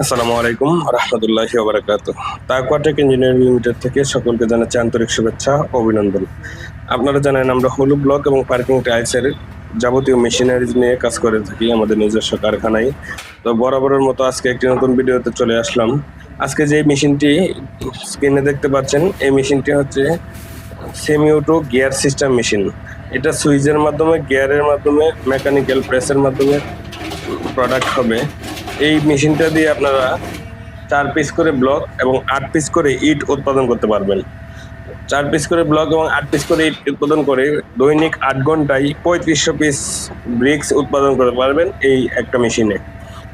আসসালামু আলাইকুম রহমতুল্লাহি ওয়া বারাকাতুহু। তাকওয়াটেক ইঞ্জিনিয়ারিং লিমিটেড থেকে সকলকে জানাচ্ছি আন্তরিক শুভেচ্ছা ও অভিনন্দন। আপনারা জানেন আমরা হলু ব্লক এবং পার্কিং টাইলসের যাবতীয় মেশিনারিজ নিয়ে কাজ করে থাকি আমাদের নিজস্ব কারখানায়। তো বরাবরের মতো আজকে একটি নতুন ভিডিওতে চলে আসলাম। আজকে যে মেশিনটি স্ক্রিনে দেখতে পাচ্ছেন এই মেশিনটি হচ্ছে semi auto gear system machine. এটা সুইচের মাধ্যমে, গিয়ারের মাধ্যমে, মেকানিক্যাল প্রেসের মাধ্যমে প্রোডাক্ট হবে। এই মেশিনটা দিয়ে আপনারা 4 পিস করে ব্লক এবং 8 পিস করে ইট উৎপাদন করতে পারবেন। 4 পিস করে ব্লক এবং 8 পিস করে ইট উৎপাদন করে দৈনিক 8 ঘন্টায় 3500 পিস ব্রিক্স উৎপাদন করতে পারবেন এই একটা মেশিনে।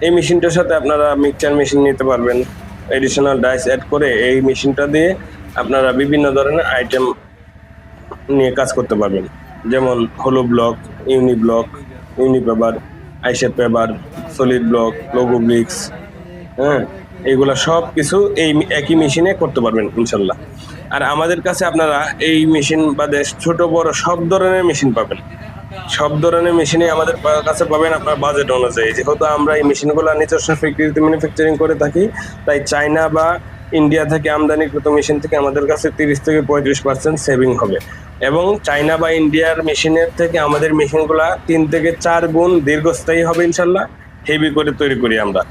এই মেশিনটার সাথে আপনারা মিক্সচার মেশিন নিতে পারবেন। এডিশনাল ডাইস অ্যাড করে এই মেশিনটা দিয়ে আপনারা বিভিন্ন ধরনের আইটেম নিয়ে কাজ করতে পারবেন, যেমন হলো block, uni block, uni paper, I shape paper, solid block, Lego bricks, হ্যাঁ, এইগুলা সব কিছু এই একই মেশিনে করতে পারবেন ইনশাল্লাহ। আর আমাদের কাছে আপনারা এই মেশিন বাদে ছোট বড় সব ধরনের মেশিন পাবেন। সব ধরনের মেশিনই আমাদের কাছে পাবেন আপনার বাজেট অনুযায়ী। যেহেতু আমরা এই মেশিনগুলো নিজস্ব ফ্যাক্টরিতে ম্যানুফ্যাকচারিং করে থাকি, তাই চায়না বা ইন্ডিয়া থেকে আমদানিকৃত মেশিন থেকে আমাদের কাছে 30 থেকে 35% সেভিং হবে। এবং চায়না বা ইন্ডিয়ার মেশিনের থেকে আমাদের মেশিনগুলো 3 থেকে 4 গুণ দীর্ঘস্থায়ী হবে ইনশাল্লাহ। হেভি করে তৈরি করি আমরা।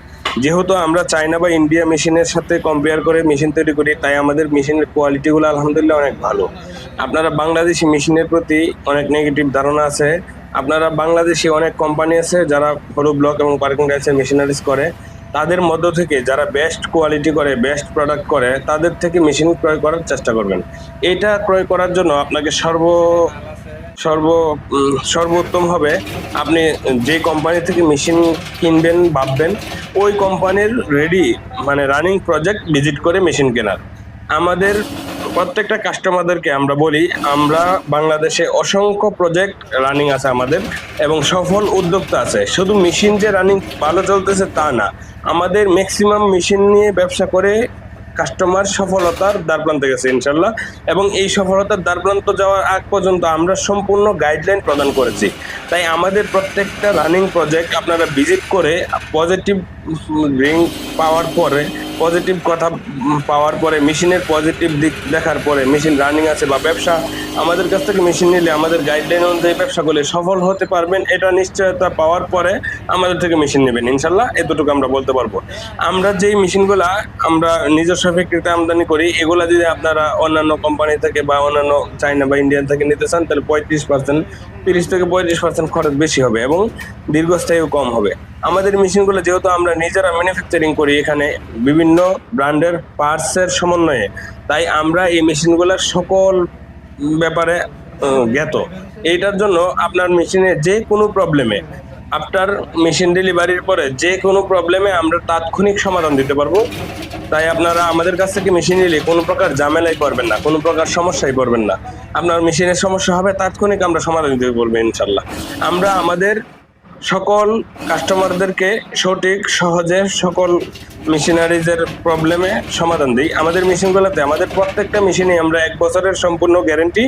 যেহেতু আমরা চায়না বা ইন্ডিয়া মেশিনের সাথে কম্পেয়ার করে মেশিন তৈরি করি, তাই আমাদের মেশিনের কোয়ালিটিগুলো আলহামদুলিল্লাহ অনেক ভালো। আপনারা বাংলাদেশি মেশিনের প্রতি অনেক নেগেটিভ ধারণা আছে। আপনারা বাংলাদেশি অনেক কোম্পানি আছে যারা হলো ব্লক এবং পার্কিং টাইলসের মেশিনারিজ করে, তাদের মধ্য থেকে যারা বেস্ট কোয়ালিটি করে, বেস্ট প্রোডাক্ট করে, তাদের থেকে মেশিন ক্রয় করার চেষ্টা করবেন। এটা ক্রয় করার জন্য আপনাকে সর্বোত্তম হবে আপনি যে কোম্পানি থেকে মেশিন কিনবেন ভাববেন ওই কোম্পানির রেডি মানে রানিং প্রজেক্ট ভিজিট করে মেশিন কেনার। আমাদের প্রত্যেকটা কাস্টমারদেরকে আমরা বলি, আমরা বাংলাদেশে অসংখ্য প্রজেক্ট রানিং আছে আমাদের এবং সফল উদ্যোক্তা আছে। শুধু মেশিন যে রানিং ভালো চলতেছে তা না, আমাদের ম্যাক্সিমাম মেশিন নিয়ে ব্যবসা করে কাস্টমার সফলতার দ্বারপ্রান্তে গেছে ইনশাল্লাহ। এবং এই সফলতার দ্বারপ্রান্ত যাওয়ার আগ পর্যন্ত আমরা সম্পূর্ণ গাইডলাইন প্রদান করেছি। তাই আমাদের প্রত্যেকটা রানিং প্রজেক্ট আপনারা ভিজিট করে পজিটিভ রিং পাওয়ার পরে, পজিটিভ কথা পাওয়ার পরে, মেশিনের পজিটিভ দিক দেখার পরে, মেশিন রানিং আছে বা ব্যবসা আমাদের কাছ থেকে মেশিন নিলে আমাদের গাইডলাইন অনুযায়ী ব্যবসা করলে সফল হতে পারবেন, এটা নিশ্চয়তা পাওয়ার পরে আমাদের থেকে মেশিন নেবেন ইনশাল্লাহ। এতটুকু আমরা বলতে পারবো। আমরা যেই মেশিনগুলা আমরা নিজস্ব ফ্যাক্টরিতে আমদানি করি, এগুলা যদি আপনারা অন্যান্য কোম্পানি থেকে বা অন্যান্য চায়না বা ইন্ডিয়ান থেকে নিতে চান, তাহলে 30 থেকে 35% খরচ বেশি হবে এবং দীর্ঘস্থায়ীও কম হবে। আমাদের মেশিনগুলো যেহেতু আমরা নিজেরা ম্যানুফ্যাকচারিং করি এখানে বিভিন্ন ব্র্যান্ডের পার্টসের সমন্বয়ে, তাই আমরা এই মেশিনগুলোর সকল ব্যাপারে জ্ঞাত। এইটার জন্য আপনার মেশিনে যে কোনো প্রবলেমে, আফটার মেশিন ডেলিভারির পরে যে কোনো প্রবলেমে আমরা তাৎক্ষণিক সমাধান দিতে পারবো। তাই আপনারা আমাদের কাছ থেকে মেশিন নিলে কোনো প্রকার ঝামেলায় পড়বেন না, কোনো প্রকার সমস্যায় পড়বেন না। আপনার মেশিনের সমস্যা হবে, তাৎক্ষণিক আমরা সমাধান দিতে পারবো ইনশাল্লাহ। আমরা আমাদের সকল কাস্টমারদেরকে সঠিক সহজে সকল মেশিনারিজের প্রবলেমে সমাধান দিই। আমাদের মেশিনগুলোতে আমাদের প্রত্যেকটা মেশিনে আমরা 1 বছরের সম্পূর্ণ গ্যারেন্টি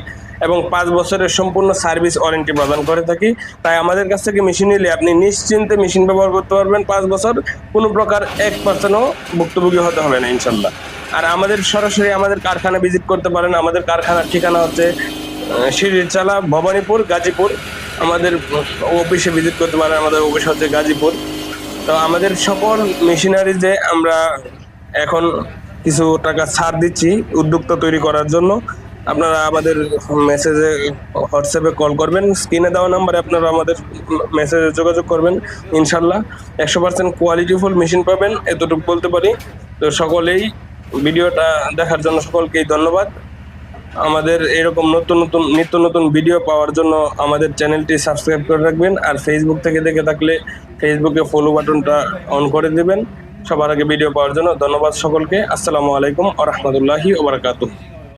এবং 5 বছরের সম্পূর্ণ সার্ভিস ওয়ারেন্টি প্রদান করে থাকি। তাই আমাদের কাছ থেকে মেশিন নিলে আপনি নিশ্চিন্তে মেশিন ব্যবহার করতে পারবেন 5 বছর, কোনো প্রকার 1%ও ভুক্তভোগী হতে হবে না ইনশাল্লাহ। আর আমাদের সরাসরি আমাদের কারখানা ভিজিট করতে পারেন। আমাদের কারখানার ঠিকানা হচ্ছে শিরিরচালা, ভবানীপুর, গাজীপুর। আমাদের অফিসে ভিজিট করতে পারেন, আমাদের অফিস হচ্ছে গাজীপুর। তো আমাদের সকল মেশিনারিজে আমরা এখন কিছু টাকা ছাড় দিচ্ছি উদ্যোক্তা তৈরি করার জন্য। আপনারা আমাদের মেসেজে, হোয়াটসঅ্যাপে কল করবেন, স্ক্রিনে দেওয়া নাম্বারে আপনারা আমাদের মেসেজে যোগাযোগ করবেন ইনশাল্লাহ। 100% কোয়ালিটিফুল মেশিন পাবেন, এতটুকু বলতে পারি। তো সকলেই ভিডিওটা দেখার জন্য সকলকেই ধন্যবাদ। আমাদের এরকম নিত্য নতুন ভিডিও পাওয়ার জন্য আমাদের চ্যানেলটি সাবস্ক্রাইব করে রাখবেন। আর ফেসবুক থেকে দেখে থাকলে ফেসবুকে ফলো বাটনটা অন করে দিবেন সবার আগে ভিডিও পাওয়ার জন্য। ধন্যবাদ সকলকে। আসসালামু আলাইকুম ওয়া রাহমাতুল্লাহি ওয়া বারাকাতুহু।